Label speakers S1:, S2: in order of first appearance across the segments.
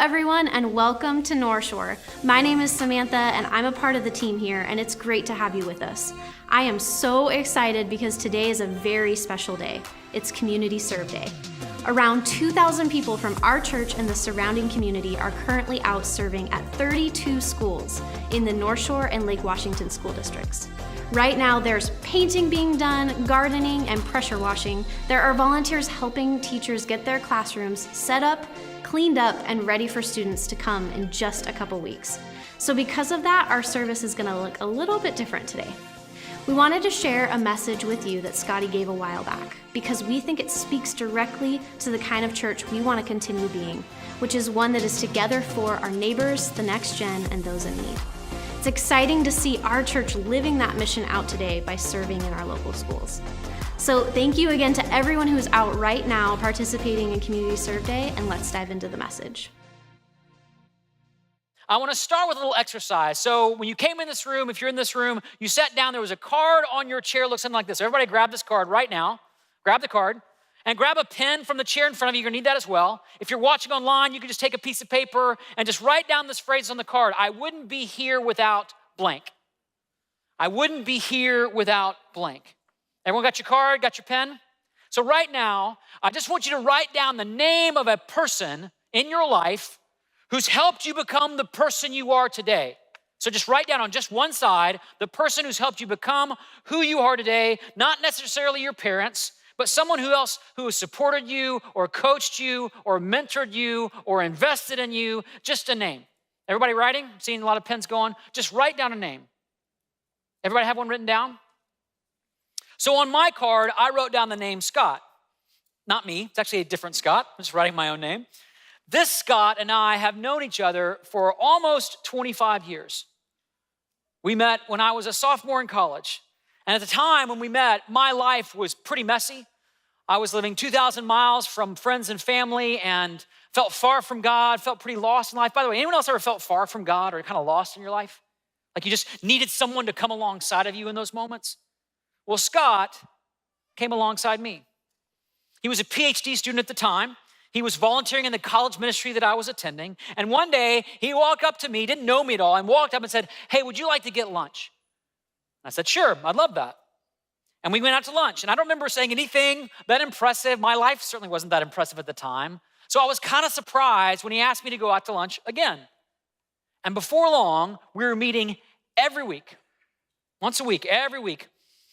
S1: everyone, and welcome to Northshore. My name is Samantha, and I'm a part of the team here, and it's great to have you with us. I am so excited because today is a very special day. It's Community Serve Day. Around 2,000 people from our church and the surrounding community are currently out serving at 32 schools in the Northshore and Lake Washington school districts. Right now, there's painting being done, gardening, and pressure washing. There are volunteers helping teachers get their classrooms set up, cleaned up, and ready for students to come in just a couple weeks. So because of that, our service is gonna look a little bit different today. We wanted to share a message with you that Scotty gave a while back because we think it speaks directly to the kind of church we want to continue being, which is one that is together for our neighbors, the next gen, and those in need. It's exciting to see our church living that mission out today by serving in our local schools. So thank you again to everyone who's out right now participating in Community Serve Day, and let's dive into the message.
S2: I want to start with a little exercise. So when you came in this room, if you're in this room, you sat down, there was a card on your chair, looks something like this. Everybody grab this card right now. Grab the card and grab a pen from the chair in front of you. You're gonna need that as well. If you're watching online, you can just take a piece of paper and just write down this phrase on the card. I wouldn't be here without blank. I wouldn't be here without blank. Everyone got your card, got your pen? So right now, I just want you to write down the name of a person in your life who's helped you become the person you are today. So just write down on just one side, the person who's helped you become who you are today, not necessarily your parents, but someone else who has supported you or coached you or mentored you or invested in you, just a name. Everybody writing? Seeing a lot of pens going. Just write down a name. Everybody have one written down? So on my card, I wrote down the name Scott. Not me, it's actually a different Scott. I'm just writing my own name. This Scott and I have known each other for almost 25 years. We met when I was a sophomore in college. And at the time when we met, my life was pretty messy. I was living 2,000 miles from friends and family and felt far from God, felt pretty lost in life. By the way, anyone else ever felt far from God or kind of lost in your life? Like you just needed someone to come alongside of you in those moments? Well, Scott came alongside me. He was a PhD student at the time. He was volunteering in the college ministry that I was attending. And one day he walked up to me, didn't know me at all, and walked up and said, "Hey, would you like to get lunch?" I said, "Sure, I'd love that." And we went out to lunch. And I don't remember saying anything that impressive. My life certainly wasn't that impressive at the time. So I was kind of surprised when he asked me to go out to lunch again. And before long, we were meeting every week, once a week, every week.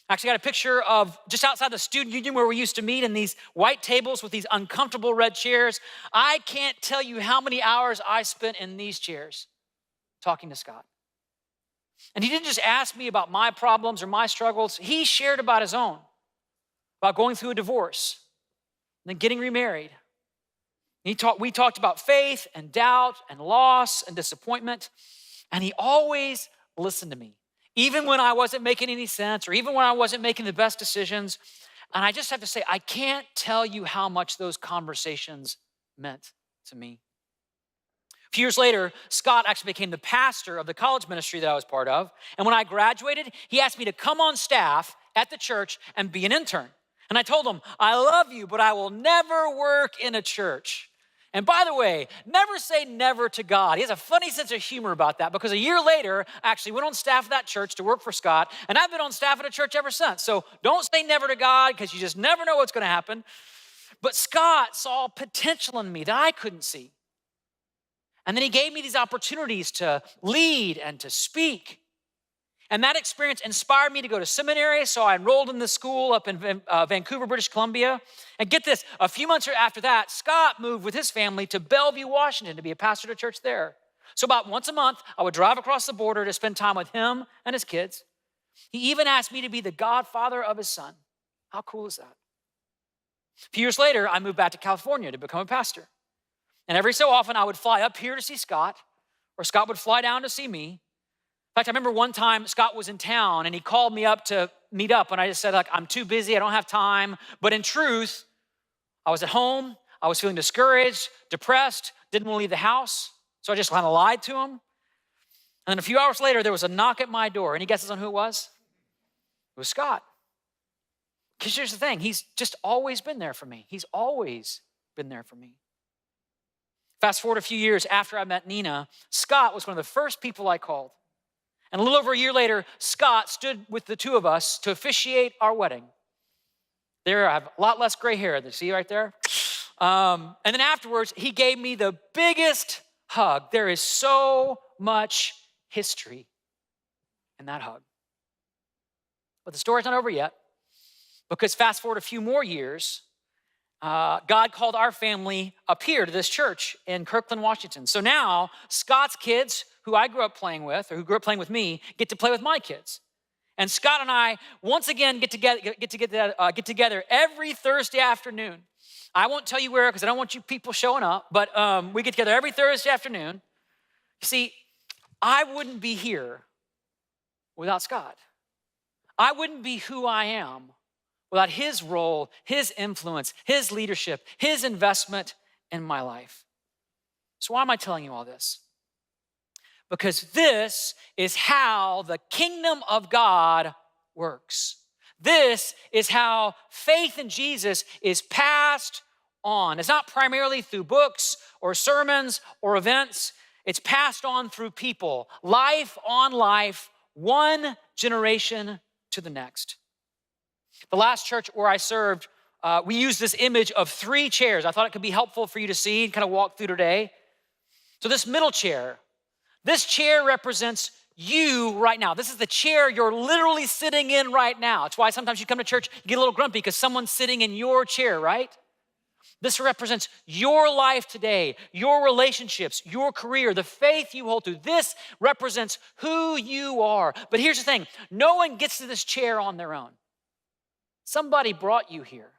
S2: I actually got a picture of just outside the student union where we used to meet in these white tables with these uncomfortable red chairs. I can't tell you how many hours I spent in these chairs talking to Scott. And he didn't just ask me about my problems or my struggles. He shared about his own, about going through a divorce and then getting remarried. We talked about faith and doubt and loss and disappointment. And he always listened to me. Even when I wasn't making any sense or even when I wasn't making the best decisions. And I just have to say, I can't tell you how much those conversations meant to me. A few years later, Scott actually became the pastor of the college ministry that I was part of. And when I graduated, he asked me to come on staff at the church and be an intern. And I told him, "I love you, but I will never work in a church." And by the way, never say never to God. He has a funny sense of humor about that because a year later, I actually went on staff at that church to work for Scott, and I've been on staff at a church ever since. So don't say never to God because you just never know what's going to happen. But Scott saw potential in me that I couldn't see. And then he gave me these opportunities to lead and to speak. And that experience inspired me to go to seminary, so I enrolled in this school up in Vancouver, British Columbia. And get this, a few months after that, Scott moved with his family to Bellevue, Washington to be a pastor at a church there. So about once a month, I would drive across the border to spend time with him and his kids. He even asked me to be the godfather of his son. How cool is that? A few years later, I moved back to California to become a pastor. And every so often, I would fly up here to see Scott, or Scott would fly down to see me. In fact, I remember one time Scott was in town and he called me up to meet up and I just said, I'm too busy, I don't have time. But in truth, I was at home, I was feeling discouraged, depressed, didn't want to leave the house. So I just kind of lied to him. And then a few hours later, there was a knock at my door. Any guesses on who it was? It was Scott. Because here's the thing, he's just always been there for me. He's always been there for me. Fast forward a few years after I met Nina, Scott was one of the first people I called. And a little over a year later, Scott stood with the two of us to officiate our wedding. There, I have a lot less gray hair. See right there? And then afterwards, he gave me the biggest hug. There is so much history in that hug. But the story's not over yet, because fast forward a few more years, God called our family up here to this church in Kirkland, Washington. So now Scott's kids, who I grew up playing with, or who grew up playing with me, get to play with my kids. And Scott and I once again get together every Thursday afternoon. I won't tell you where, because I don't want you people showing up, but we get together every Thursday afternoon. You see, I wouldn't be here without Scott. I wouldn't be who I am without his role, his influence, his leadership, his investment in my life. So why am I telling you all this? Because this is how the kingdom of God works. This is how faith in Jesus is passed on. It's not primarily through books or sermons or events. It's passed on through people, life on life, one generation to the next. The last church where I served, we used this image of 3 chairs. I thought it could be helpful for you to see and kind of walk through today. So this middle chair, this chair represents you right now. This is the chair you're literally sitting in right now. It's why sometimes you come to church, you get a little grumpy because someone's sitting in your chair, right? This represents your life today, your relationships, your career, the faith you hold to. This represents who you are. But here's the thing, no one gets to this chair on their own. Somebody brought you here.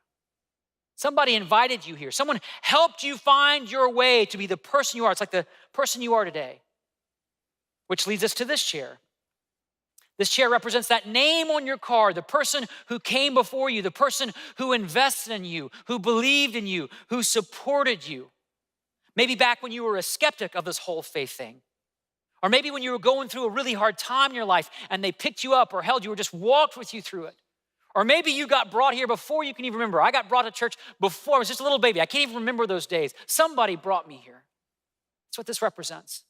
S2: Somebody invited you here. Someone helped you find your way to be the person you are. It's like the person you are today. Which leads us to this chair. This chair represents that name on your card, the person who came before you, the person who invested in you, who believed in you, who supported you. Maybe back when you were a skeptic of this whole faith thing. Or maybe when you were going through a really hard time in your life and they picked you up or held you or just walked with you through it. Or maybe you got brought here before you can even remember. I got brought to church before I was just a little baby. I can't even remember those days. Somebody brought me here. That's what this represents.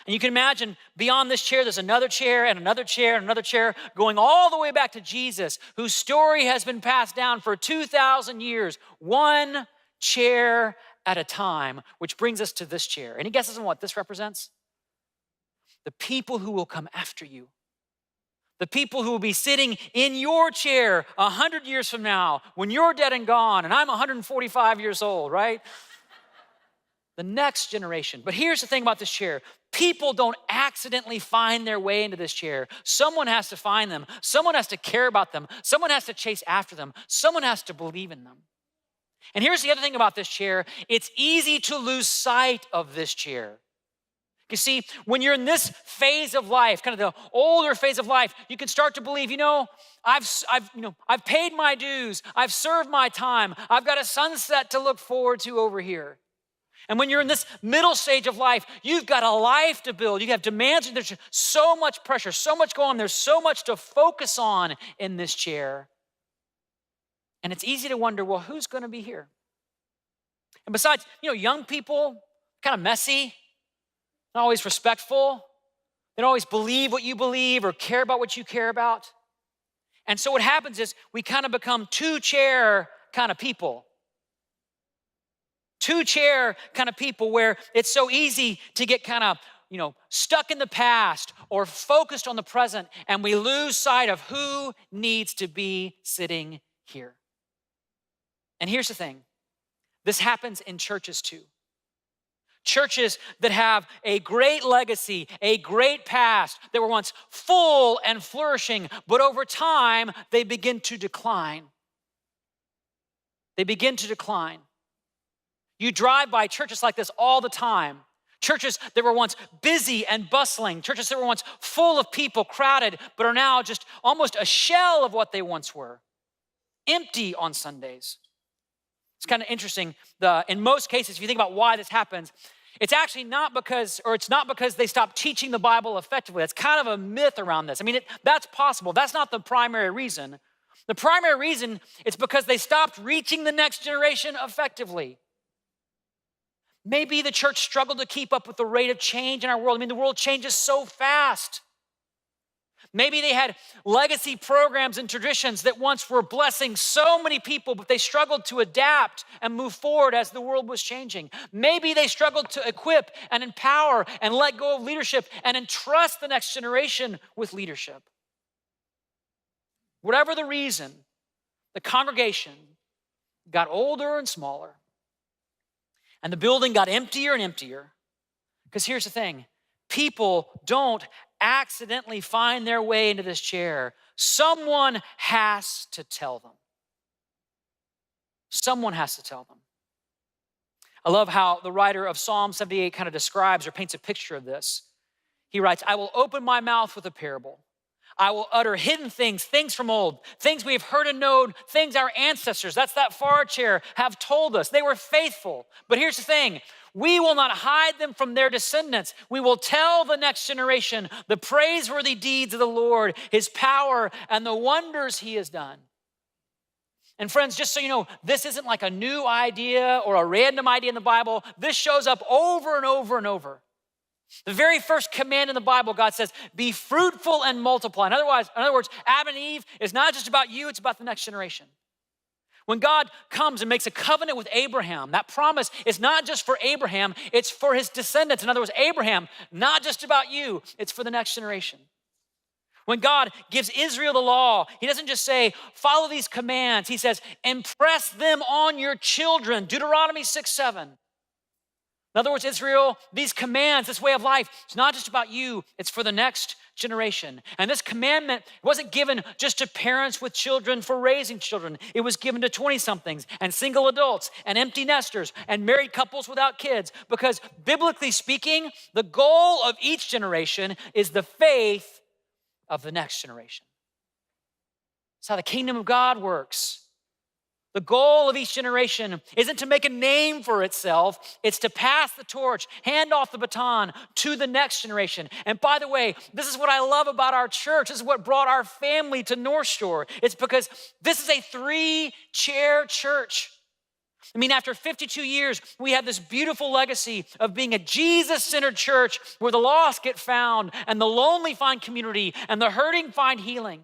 S2: And you can imagine beyond this chair, there's another chair and another chair and another chair going all the way back to Jesus, whose story has been passed down for 2,000 years, one chair at a time, which brings us to this chair. Any guesses on what this represents? The people who will come after you. The people who will be sitting in your chair 100 years from now when you're dead and gone, and I'm 145 years old, right? The next generation. But here's the thing about this chair. People don't accidentally find their way into this chair. Someone has to find them. Someone has to care about them. Someone has to chase after them. Someone has to believe in them. And here's the other thing about this chair. It's easy to lose sight of this chair. You see, when you're in this phase of life, kind of the older phase of life, you can start to believe, I've paid my dues. I've served my time. I've got a sunset to look forward to over here. And when you're in this middle stage of life, you've got a life to build. You have demands. There's so much pressure, so much going on. There's so much to focus on in this chair. And it's easy to wonder, well, who's going to be here? And besides, young people, kind of messy, not always respectful. They don't always believe what you believe or care about what you care about. And so what happens is we kind of become 2-chair kind of people. 2-chair kind of people where it's so easy to get kind of, stuck in the past or focused on the present, and we lose sight of who needs to be sitting here. And here's the thing. This happens in churches too. Churches that have a great legacy, a great past, that were once full and flourishing, but over time, they begin to decline. They begin to decline. You drive by churches like this all the time. Churches that were once busy and bustling, churches that were once full of people, crowded, but are now just almost a shell of what they once were. Empty on Sundays. It's kind of interesting. In most cases, if you think about why this happens, it's actually not because they stopped teaching the Bible effectively. That's kind of a myth around this. That's possible. That's not the primary reason. The primary reason is because they stopped reaching the next generation effectively. Maybe the church struggled to keep up with the rate of change in our world. I mean, the world changes so fast. Maybe they had legacy programs and traditions that once were blessing so many people, but they struggled to adapt and move forward as the world was changing. Maybe they struggled to equip and empower and let go of leadership and entrust the next generation with leadership. Whatever the reason, the congregation got older and smaller, and the building got emptier and emptier. Because here's the thing, people don't accidentally find their way into this chair. Someone has to tell them. Someone has to tell them. I love how the writer of Psalm 78 kind of describes or paints a picture of this. He writes, I will open my mouth with a parable. I will utter hidden things, things from old, things we have heard and known, things our ancestors, that's that far chair, have told us. They were faithful. But here's the thing, we will not hide them from their descendants. We will tell the next generation the praiseworthy deeds of the Lord, his power, and the wonders he has done. And friends, just so you know, this isn't like a new idea or a random idea in the Bible. This shows up over and over and over. The very first command in the Bible, God says, be fruitful and multiply. In other words, Adam and Eve is not just about you, it's about the next generation. When God comes and makes a covenant with Abraham, that promise is not just for Abraham, it's for his descendants. In other words, Abraham, not just about you, it's for the next generation. When God gives Israel the law, he doesn't just say, follow these commands. He says, impress them on your children. Deuteronomy 6:7. In other words, Israel, these commands, this way of life, it's not just about you, it's for the next generation. And this commandment wasn't given just to parents with children for raising children. It was given to 20-somethings and single adults and empty nesters and married couples without kids. Because biblically speaking, the goal of each generation is the faith of the next generation. That's how the kingdom of God works. The goal of each generation isn't to make a name for itself, it's to pass the torch, hand off the baton to the next generation. And by the way, this is what I love about our church. This is what brought our family to Northshore. It's because this is a 3-chair church. I mean, after 52 years, we have this beautiful legacy of being a Jesus-centered church where the lost get found and the lonely find community and the hurting find healing.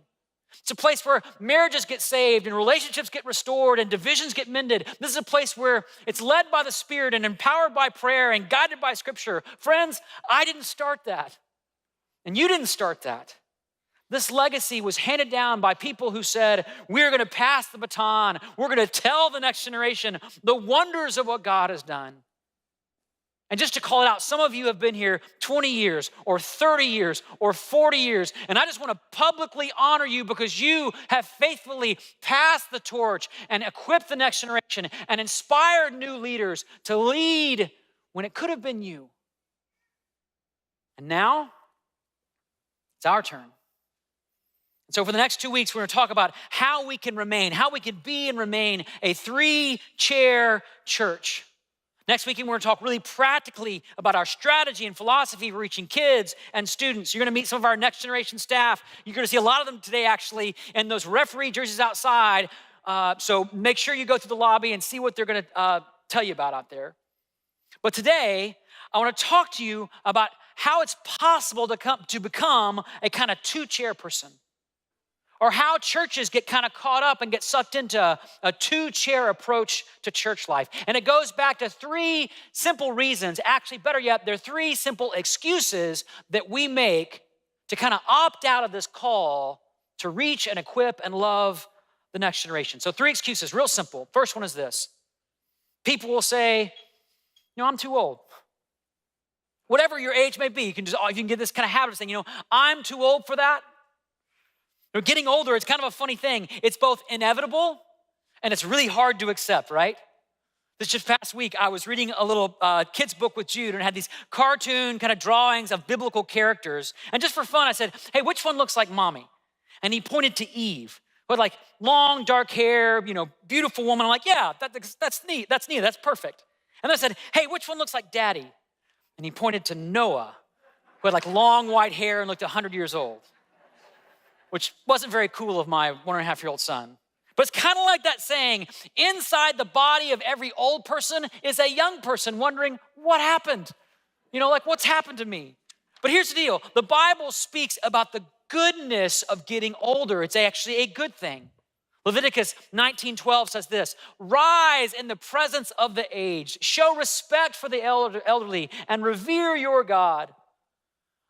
S2: It's a place where marriages get saved and relationships get restored and divisions get mended. This is a place where it's led by the Spirit and empowered by prayer and guided by Scripture. Friends, I didn't start that, and you didn't start that. This legacy was handed down by people who said, we're going to pass the baton. We're going to tell the next generation the wonders of what God has done. And just to call it out, some of you have been here 20 years or 30 years or 40 years, and I just want to publicly honor you because you have faithfully passed the torch and equipped the next generation and inspired new leaders to lead when it could have been you. And now, it's our turn. And so for the next 2 weeks, we're going to talk about how we can be and remain a 3-chair church. Next week, we're going to talk really practically about our strategy and philosophy for reaching kids and students. You're going to meet some of our next generation staff. You're going to see a lot of them today, actually, in those referee jerseys outside. So make sure you go to the lobby and see what they're going to tell you about out there. But today, I want to talk to you about how it's possible to become a kind of 2-chair person. Or how churches get kind of caught up and get sucked into a 2-chair approach to church life. And it goes back to 3 simple reasons. Actually, better yet, there are 3 simple excuses that we make to kind of opt out of this call to reach and equip and love the next generation. So 3 excuses, real simple. First one is this. People will say, I'm too old. Whatever your age may be, you can get this kind of habit of saying, I'm too old for that. Getting older, it's kind of a funny thing. It's both inevitable and it's really hard to accept, right? This just past week, I was reading a little kid's book with Jude and it had these cartoon kind of drawings of biblical characters. And just for fun, I said, hey, which one looks like mommy? And he pointed to Eve, who had like long, dark hair, beautiful woman. I'm like, yeah, that's neat. That's perfect. And then I said, hey, which one looks like daddy? And he pointed to Noah, who had like long white hair and looked 100 years old, which wasn't very cool of my 1.5-year-old son. But it's kind of like that saying, inside the body of every old person is a young person wondering, what happened? Like what's happened to me? But here's the deal. The Bible speaks about the goodness of getting older. It's actually a good thing. Leviticus 19:12 says this, rise in the presence of the aged, show respect for the elderly, and revere your God.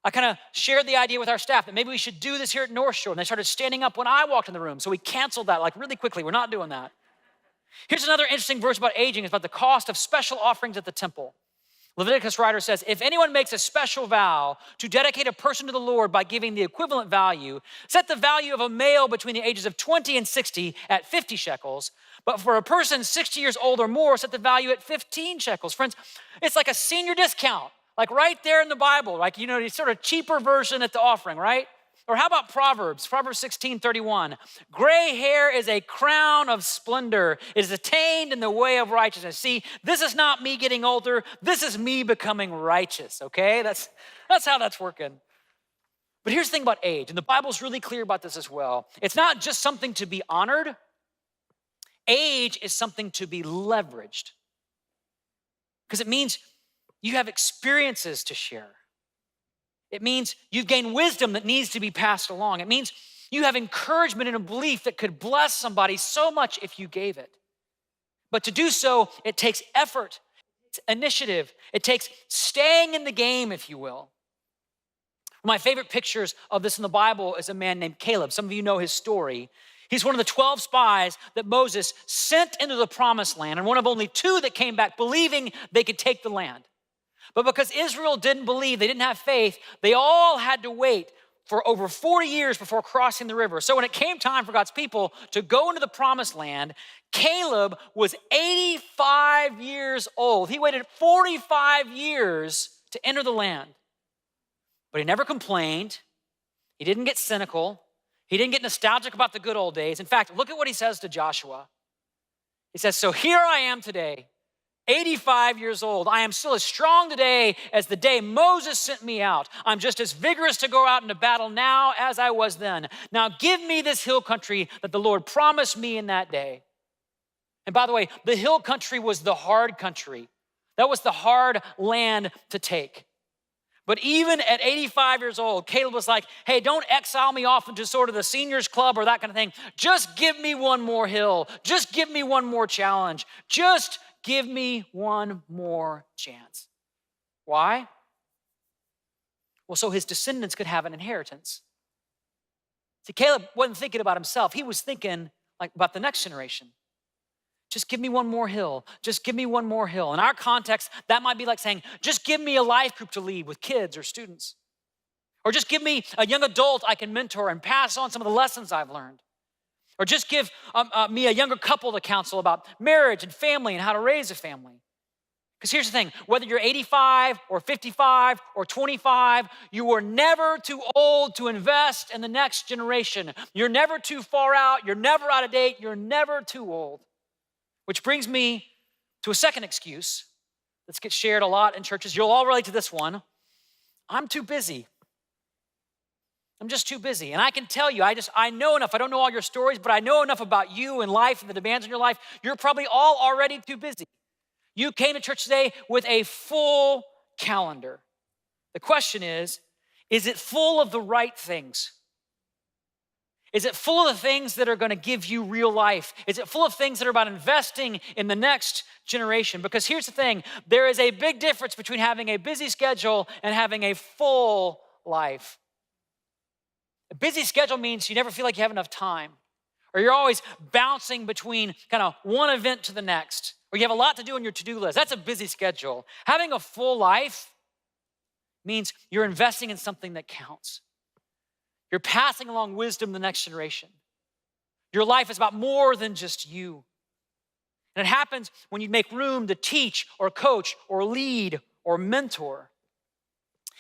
S2: I kind of shared the idea with our staff that maybe we should do this here at Northshore, and they started standing up when I walked in the room, so we canceled that like really quickly. We're not doing that. Here's another interesting verse about aging. It's about the cost of special offerings at the temple. Leviticus writer says, if anyone makes a special vow to dedicate a person to the Lord by giving the equivalent value, set the value of a male between the ages of 20 and 60 at 50 shekels, but for a person 60 years old or more, set the value at 15 shekels. Friends, it's like a senior discount, like right there in the Bible, like, the sort of cheaper version at the offering, right? Or how about Proverbs 16:31? Gray hair is a crown of splendor. It is attained in the way of righteousness. See, this is not me getting older. This is me becoming righteous, okay? That's how that's working. But here's the thing about age, and the Bible's really clear about this as well. It's not just something to be honored. Age is something to be leveraged. Because it means you have experiences to share. It means you've gained wisdom that needs to be passed along. It means you have encouragement and a belief that could bless somebody so much if you gave it. But to do so, it takes effort, it's initiative. It takes staying in the game, if you will. One of my favorite pictures of this in the Bible is a man named Caleb. Some of you know his story. He's one of the 12 spies that Moses sent into the promised land, and one of only 2 that came back believing they could take the land. But because Israel didn't believe, they didn't have faith, they all had to wait for over 40 years before crossing the river. So when it came time for God's people to go into the promised land, Caleb was 85 years old. He waited 45 years to enter the land. But he never complained. He didn't get cynical. He didn't get nostalgic about the good old days. In fact, look at what he says to Joshua. He says, so here I am today, 85 years old. I am still as strong today as the day Moses sent me out. I'm just as vigorous to go out into battle now as I was then. Now give me this hill country that the Lord promised me in that day. And by the way, the hill country was the hard country. That was the hard land to take. But even at 85 years old, Caleb was like, hey, don't exile me off into sort of the seniors club or that kind of thing. Just give me one more hill. Just give me one more challenge. Just give me one more chance. Why? Well, so his descendants could have an inheritance. See, Caleb wasn't thinking about himself. He was thinking like about the next generation. Just give me one more hill. Just give me one more hill. In our context, that might be like saying, just give me a life group to lead with kids or students. Or just give me a young adult I can mentor and pass on some of the lessons I've learned. Or just give me a younger couple to counsel about marriage and family and how to raise a family. Because here's the thing, whether you're 85 or 55 or 25, you are never too old to invest in the next generation. You're never too far out. You're never out of date. You're never too old. Which brings me to a second excuse that gets shared a lot in churches. You'll all relate to this one. I'm too busy. I'm just too busy. And I can tell you, I know enough. I don't know all your stories, but I know enough about you and life and the demands in your life. You're probably all already too busy. You came to church today with a full calendar. The question is it full of the right things? Is it full of the things that are going to give you real life? Is it full of things that are about investing in the next generation? Because here's the thing, there is a big difference between having a busy schedule and having a full life. A busy schedule means you never feel like you have enough time, or you're always bouncing between kind of one event to the next, or you have a lot to do on your to-do list. That's a busy schedule. Having a full life means you're investing in something that counts. You're passing along wisdom to the next generation. Your life is about more than just you. And it happens when you make room to teach or coach or lead or mentor.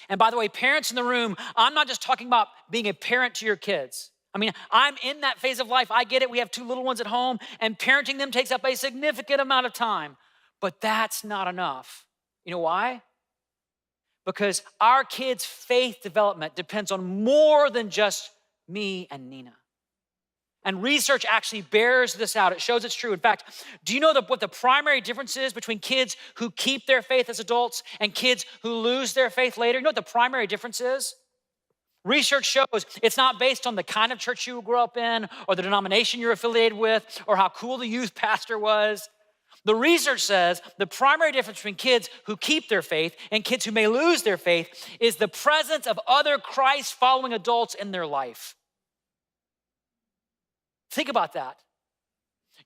S2: And by the way, parents in the room, I'm not just talking about being a parent to your kids. I mean, I'm in that phase of life. I get it. We have 2 little ones at home, and parenting them takes up a significant amount of time. But that's not enough. You know why? Because our kids' faith development depends on more than just me and Nina. And research actually bears this out. It shows it's true. In fact, do you know what the primary difference is between kids who keep their faith as adults and kids who lose their faith later? You know what the primary difference is? Research shows it's not based on the kind of church you grew up in or the denomination you're affiliated with or how cool the youth pastor was. The research says the primary difference between kids who keep their faith and kids who may lose their faith is the presence of other Christ-following adults in their life. Think about that.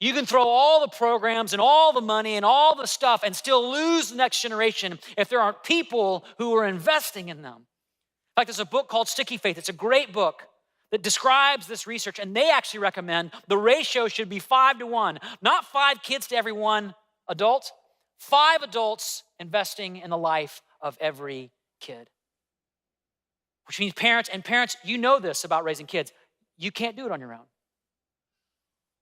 S2: You can throw all the programs and all the money and all the stuff and still lose the next generation if there aren't people who are investing in them. In fact, there's a book called Sticky Faith. It's a great book that describes this research, and they actually recommend the ratio should be 5-1. Not 5 kids to every 1 adult, 5 adults investing in the life of every kid. Which means parents, you know this about raising kids. You can't do it on your own.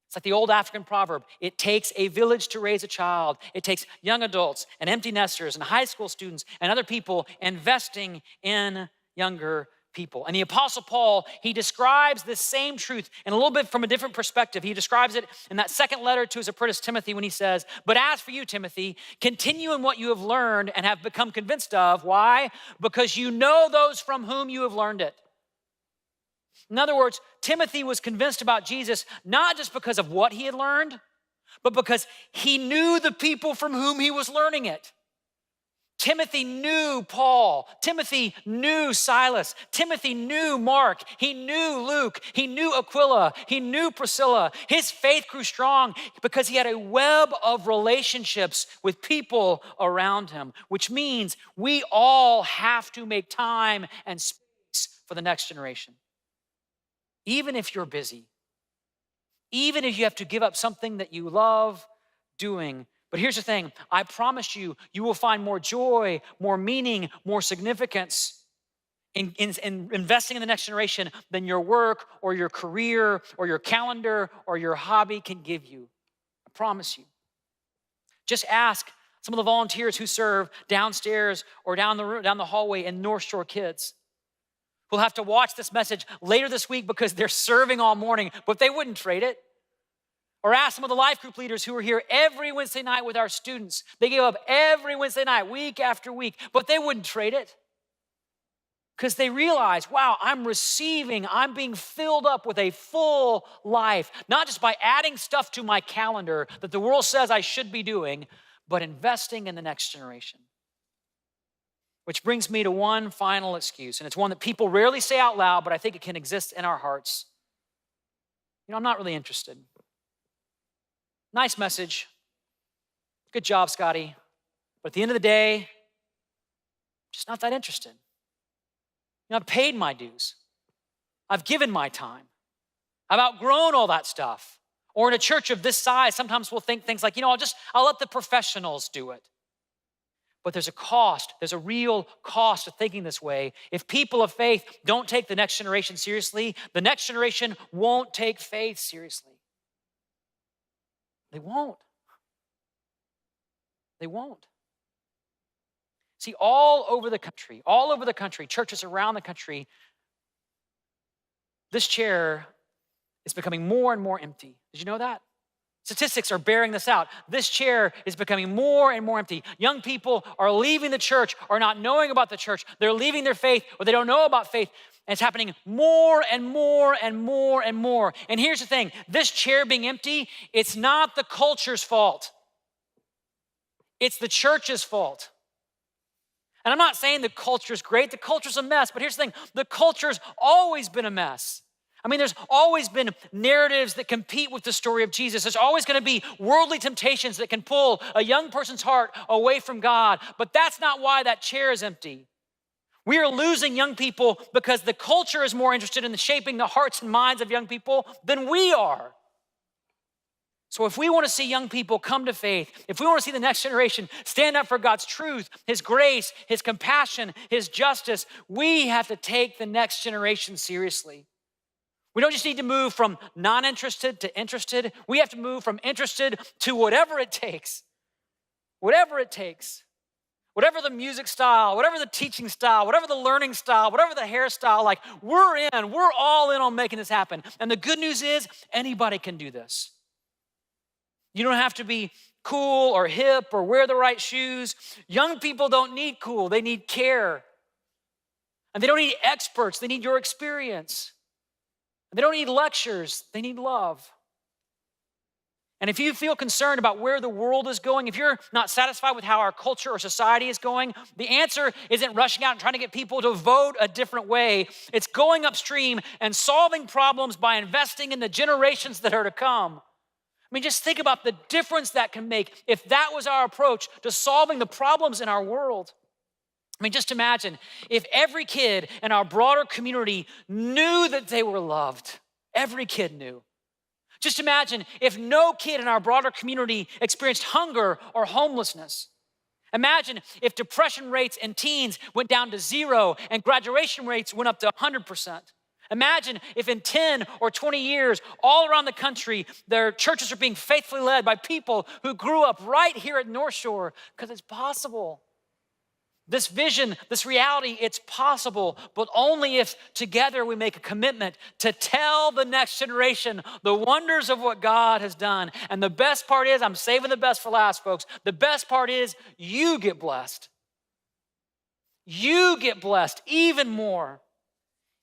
S2: It's like the old African proverb, it takes a village to raise a child. It takes young adults and empty nesters and high school students and other people investing in younger people. And the Apostle Paul, he describes this same truth in a little bit from a different perspective. He describes it in that second letter to his apprentice Timothy when he says, "But as for you, Timothy, continue in what you have learned and have become convinced of." Why? Because you know those from whom you have learned it. In other words, Timothy was convinced about Jesus not just because of what he had learned, but because he knew the people from whom he was learning it. Timothy knew Paul. Timothy knew Silas. Timothy knew Mark. He knew Luke. He knew Aquila. He knew Priscilla. His faith grew strong because he had a web of relationships with people around him, which means we all have to make time and space for the next generation. Even if you're busy, even if you have to give up something that you love doing. But here's the thing, I promise you, you will find more joy, more meaning, more significance in investing in the next generation than your work or your career or your calendar or your hobby can give you. I promise you. Just ask some of the volunteers who serve downstairs or down the hallway in Northshore Kids. We'll have to watch this message later this week because they're serving all morning, but they wouldn't trade it. Or ask some of the life group leaders who are here every Wednesday night with our students. They give up every Wednesday night, week after week, but they wouldn't trade it because they realize, wow, I'm being filled up with a full life, not just by adding stuff to my calendar that the world says I should be doing, but investing in the next generation. Which brings me to one final excuse, and it's one that people rarely say out loud, but I think it can exist in our hearts. I'm not really interested. Nice message. Good job, Scotty. But at the end of the day, I'm just not that interested. I've paid my dues. I've given my time. I've outgrown all that stuff. Or in a church of this size, sometimes we'll think things like, I'll let the professionals do it. But there's a cost. There's a real cost to thinking this way. If people of faith don't take the next generation seriously, the next generation won't take faith seriously. They won't. They won't. See, all over the country, churches around the country, this chair is becoming more and more empty. Did you know that? Statistics are bearing this out. This chair is becoming more and more empty. Young people are leaving the church or not knowing about the church. They're leaving their faith or they don't know about faith. And it's happening more and more and more and more. And here's the thing, this chair being empty, it's not the culture's fault. It's the church's fault. And I'm not saying the culture's great. The culture's a mess. But here's the thing, the culture's always been a mess. There's always been narratives that compete with the story of Jesus. There's always going to be worldly temptations that can pull a young person's heart away from God. But that's not why that chair is empty. We are losing young people because the culture is more interested in shaping the hearts and minds of young people than we are. So if we want to see young people come to faith, if we want to see the next generation stand up for God's truth, His grace, His compassion, His justice, we have to take the next generation seriously. We don't just need to move from non-interested to interested. We have to move from interested to whatever it takes. Whatever it takes. whatever the music style, whatever the teaching style, whatever the learning style, whatever the hairstyle, like we're all in on making this happen. And the good news is anybody can do this. You don't have to be cool or hip or wear the right shoes. Young people don't need cool, they need care. And they don't need experts, they need your experience. And they don't need lectures, they need love. And if you feel concerned about where the world is going, if you're not satisfied with how our culture or society is going, the answer isn't rushing out and trying to get people to vote a different way. It's going upstream and solving problems by investing in the generations that are to come. I mean, just think about the difference that can make if that was our approach to solving the problems in our world. I mean, just imagine if every kid in our broader community knew that they were loved. Every kid knew. Just imagine if no kid in our broader community experienced hunger or homelessness. Imagine if depression rates in teens went down to 0 and graduation rates went up to 100%. Imagine if in 10 or 20 years, all around the country, their churches are being faithfully led by people who grew up right here at Northshore, because it's possible. This vision, this reality, it's possible, but only if together we make a commitment to tell the next generation the wonders of what God has done. And the best part is, I'm saving the best for last, folks. The best part is you get blessed. You get blessed even more.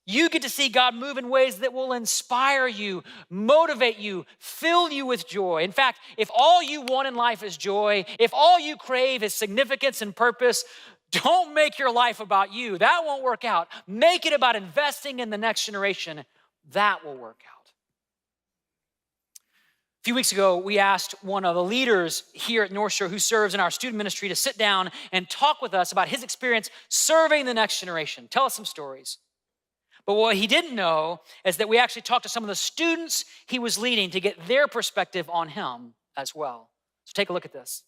S2: You get to see God move in ways that will inspire you, motivate you, fill you with joy. In fact, if all you want in life is joy, if all you crave is significance and purpose, don't make your life about you. That won't work out. Make it about investing in the next generation. That will work out. A few weeks ago, we asked one of the leaders here at Northshore who serves in our student ministry to sit down and talk with us about his experience serving the next generation. Tell us some stories. But what he didn't know is that we actually talked to some of the students he was leading to get their perspective on him as well. So take a look at this.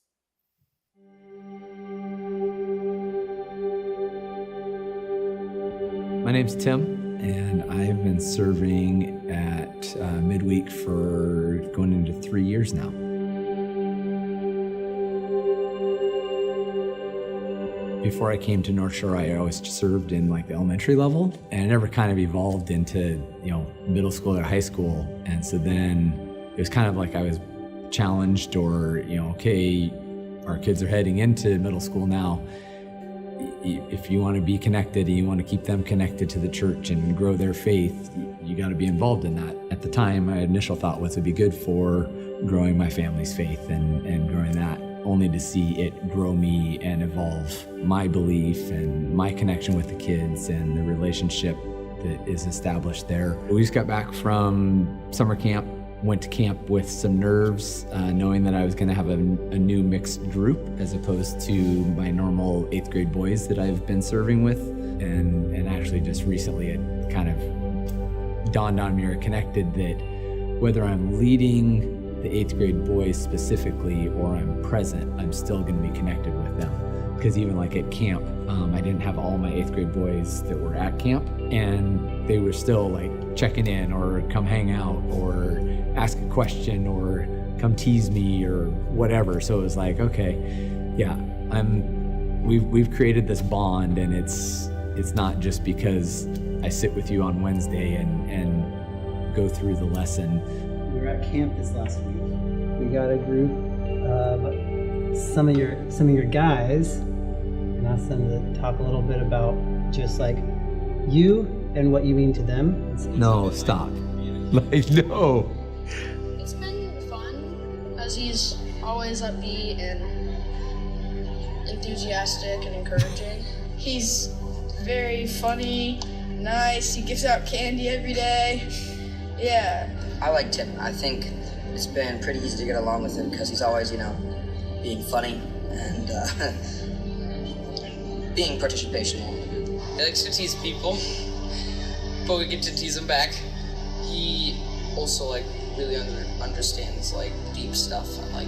S3: My name's Tim, and I've been serving at midweek for going into 3 years now. Before I came to Northshore, I always served in like the elementary level, and it never kind of evolved into, middle school or high school. And so then it was kind of like I was challenged or, okay, our kids are heading into middle school now. If you want to be connected and you want to keep them connected to the church and grow their faith, you got to be involved in that. At the time, my initial thought was it'd be good for growing my family's faith and growing that, only to see it grow me and evolve my belief and my connection with the kids and the relationship that is established there. We just got back from summer camp, went to camp with some nerves, knowing that I was gonna have a new mixed group as opposed to my normal 8th grade boys that I've been serving with. And actually just recently it kind of dawned on me or connected that whether I'm leading the 8th grade boys specifically or I'm present, I'm still gonna be connected with them. Because even like at camp, I didn't have all my 8th grade boys that were at camp, and they were still like checking in or come hang out or ask a question or come tease me or whatever. So it was like, okay, yeah, we've created this bond, and it's not just because I sit with you on Wednesday and go through the lesson.
S4: We were at camp this last week. We got a group of some of your guys and asked them to talk a little bit about just like you and what you mean to them.
S3: No, stop. Like, no.
S5: It's been fun, as he's always upbeat and enthusiastic and encouraging. He's very funny, nice, he gives out candy every day. Yeah.
S6: I liked him. I think it's been pretty easy to get along with him because he's always, being funny and being participational.
S7: He likes to tease people, but we get to tease him back. He also really understands deep stuff and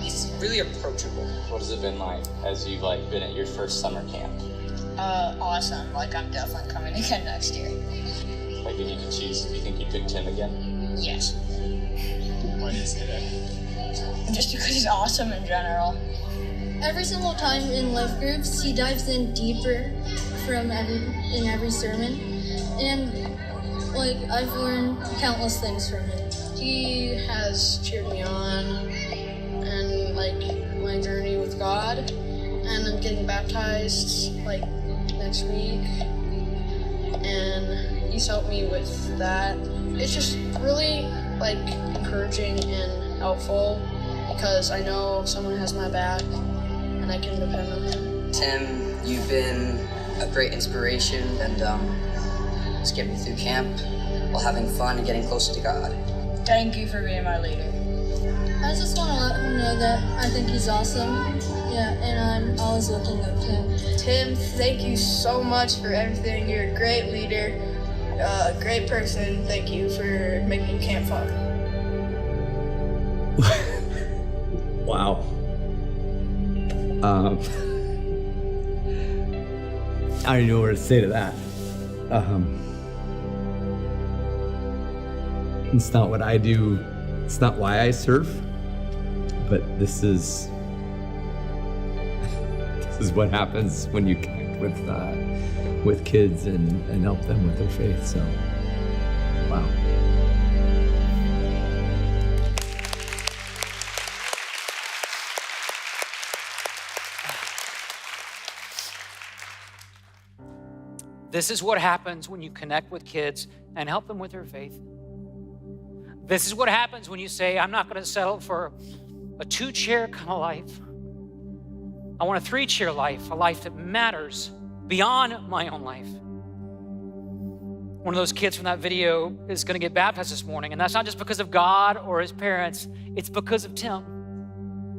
S7: he's really approachable.
S8: What has it been like as you've been at your first summer camp?
S5: Awesome. I'm definitely coming again next year.
S8: If you could choose, do you think you'd pick Tim again?
S5: Yes.
S8: Why do you say that?
S5: Just because he's awesome in general. Every single time in life groups, he dives in deeper in every sermon, and like I've learned countless things from him. He has cheered me on, and like my journey with God, and I'm getting baptized like next week, and he's helped me with that. It's just really like encouraging and helpful because I know someone has my back and I can depend on him.
S6: Tim, you've been a great inspiration and just getting me through camp while having fun and getting closer to God.
S5: Thank you for being my leader. I just want to let him know that I think he's awesome. Yeah, and I'm always looking up to him. Tim, thank you so much for everything. You're a great leader, a great person. Thank you for making camp fun.
S3: Wow. I don't even know what to say to that. It's not what I do. It's not why I serve, but this is what happens when you connect with kids and help them with their faith. So, wow.
S2: This is what happens when you connect with kids and help them with their faith. This is what happens when you say, I'm not going to settle for a 2-chair kind of life. I want a 3-chair life, a life that matters beyond my own life. One of those kids from that video is going to get baptized this morning, and that's not just because of God or his parents, it's because of Tim.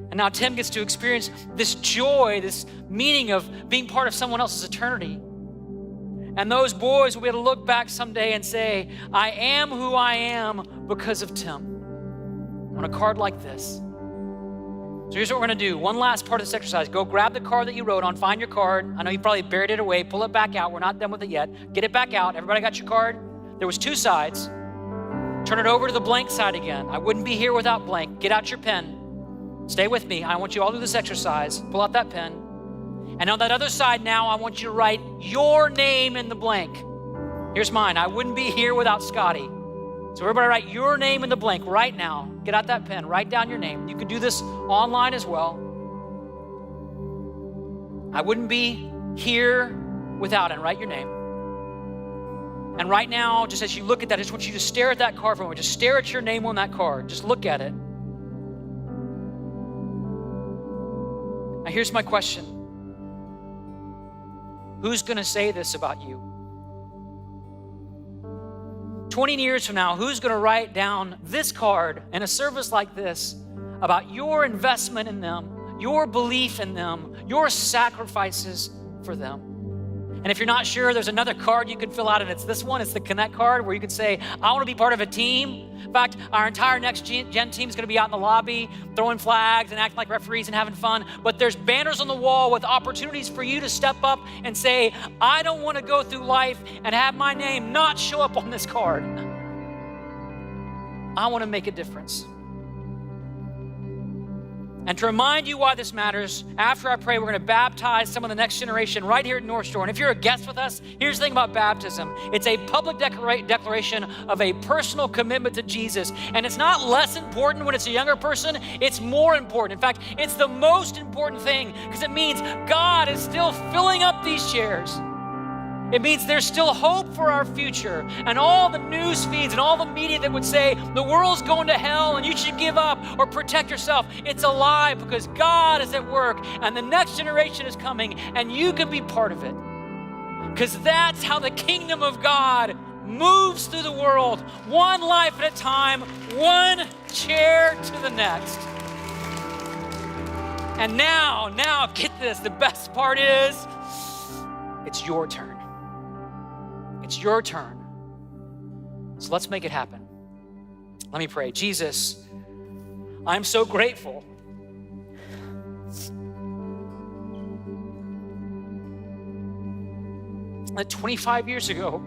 S2: And now Tim gets to experience this joy, this meaning of being part of someone else's eternity. And those boys will be able to look back someday and say, I am who I am because of Tim, on a card like this. So here's what we're gonna do. One last part of this exercise. Go grab the card that you wrote on, find your card. I know you probably buried it away, pull it back out. We're not done with it yet. Get it back out. Everybody got your card? There was 2 sides. Turn it over to the blank side again. I wouldn't be here without blank. Get out your pen. Stay with me. I want you all to do this exercise. Pull out that pen. And on that other side now, I want you to write your name in the blank. Here's mine. I wouldn't be here without Scotty. So everybody write your name in the blank right now. Get out that pen. Write down your name. You can do this online as well. I wouldn't be here without, and write your name. And right now, just as you look at that, I just want you to stare at that card for a moment. Just stare at your name on that card. Just look at it. Now here's my question. Who's gonna say this about you? 20 years from now, who's gonna write down this card in a service like this about your investment in them, your belief in them, your sacrifices for them? And if you're not sure, there's another card you can fill out, and it's this one. It's the Connect card, where you can say, I wanna be part of a team. In fact, our entire Next Gen team is gonna be out in the lobby, throwing flags and acting like referees and having fun. But there's banners on the wall with opportunities for you to step up and say, I don't wanna go through life and have my name not show up on this card. I wanna make a difference. And to remind you why this matters, after I pray, we're gonna baptize some of the next generation right here at Northshore. And if you're a guest with us, here's the thing about baptism. It's a public declaration of a personal commitment to Jesus. And it's not less important when it's a younger person, it's more important. In fact, it's the most important thing, because it means God is still filling up these chairs. It means there's still hope for our future. And all the news feeds and all the media that would say the world's going to hell and you should give up or protect yourself, it's a lie, because God is at work and the next generation is coming and you can be part of it. Because that's how the kingdom of God moves through the world, one life at a time, one chair to the next. And now, get this, the best part is, it's your turn. It's your turn. So let's make it happen. Let me pray. Jesus, I'm so grateful that 25 years ago,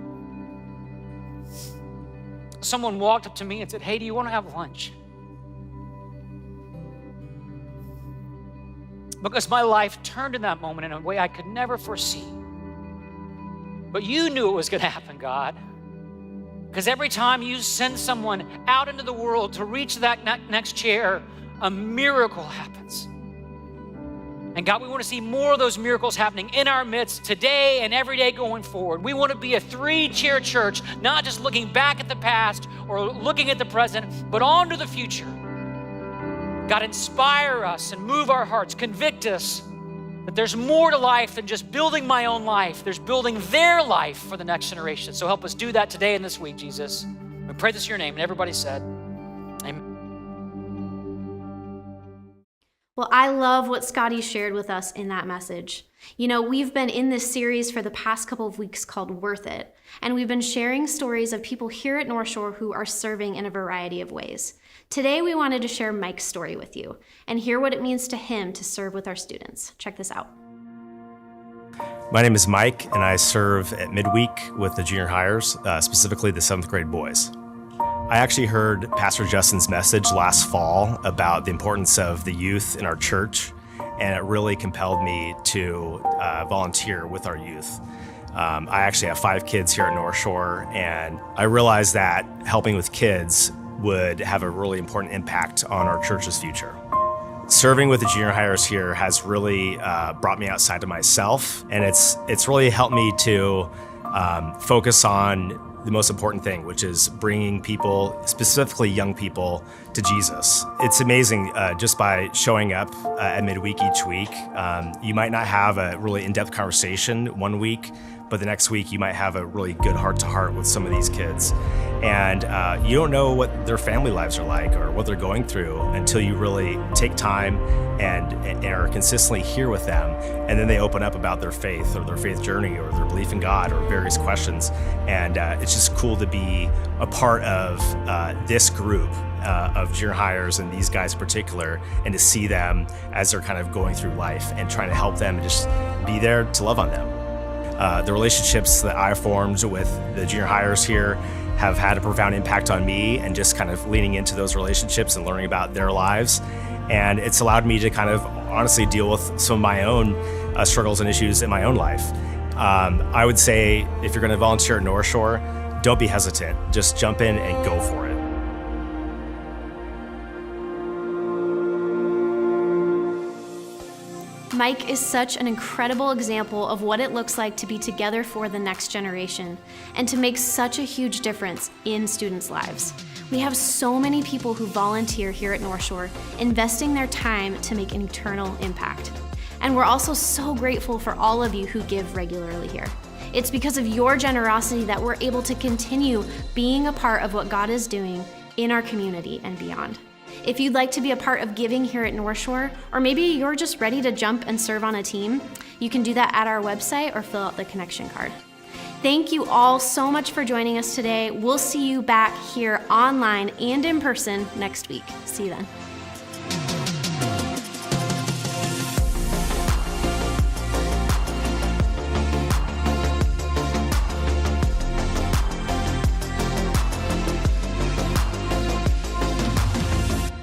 S2: someone walked up to me and said, hey, do you want to have lunch? because my life turned in that moment in a way I could never foresee. But you knew it was going to happen, God. Because every time you send someone out into the world to reach that next chair, a miracle happens. And God, we want to see more of those miracles happening in our midst today and every day going forward. We want to be a 3-chair church, not just looking back at the past or looking at the present, but on to the future. God, inspire us and move our hearts, convict us that there's more to life than just building my own life. There's building their life for the next generation. So help us do that today and this week, Jesus. We pray this in your name. And everybody said, amen.
S1: Well, I love what Scotty shared with us in that message. You know, we've been in this series for the past couple of weeks called Worth It, and we've been sharing stories of people here at Northshore who are serving in a variety of ways. Today, we wanted to share Mike's story with you and hear what it means to him to serve with our students. Check this out.
S9: My name is Mike, and I serve at midweek with the junior hires, specifically the 7th grade boys. I actually heard Pastor Justin's message last fall about the importance of the youth in our church, and it really compelled me to volunteer with our youth. I actually have 5 kids here at Northshore, and I realized that helping with kids would have a really important impact on our church's future. Serving with the junior hires here has really brought me outside of myself, and it's really helped me to focus on the most important thing, which is bringing people, specifically young people, to Jesus. It's amazing just by showing up at midweek each week. You might not have a really in-depth conversation one week, but the next week you might have a really good heart-to-heart with some of these kids. And you don't know what their family lives are like or what they're going through until you really take time and are consistently here with them. And then they open up about their faith or their faith journey or their belief in God or various questions. And it's just cool to be a part of this group of junior hires and these guys in particular, and to see them as they're kind of going through life and trying to help them and just be there to love on them. The relationships that I formed with the junior hires here have had a profound impact on me, and just kind of leaning into those relationships and learning about their lives. And it's allowed me to kind of honestly deal with some of my own struggles and issues in my own life. I would say if you're going to volunteer at Northshore, don't be hesitant. Just jump in and go for it.
S1: Mike is such an incredible example of what it looks like to be together for the next generation and to make such a huge difference in students' lives. We have so many people who volunteer here at Northshore, investing their time to make an eternal impact. And we're also so grateful for all of you who give regularly here. It's because of your generosity that we're able to continue being a part of what God is doing in our community and beyond. If you'd like to be a part of giving here at Northshore, or maybe you're just ready to jump and serve on a team, you can do that at our website or fill out the connection card. Thank you all so much for joining us today. We'll see you back here online and in person next week. See you then.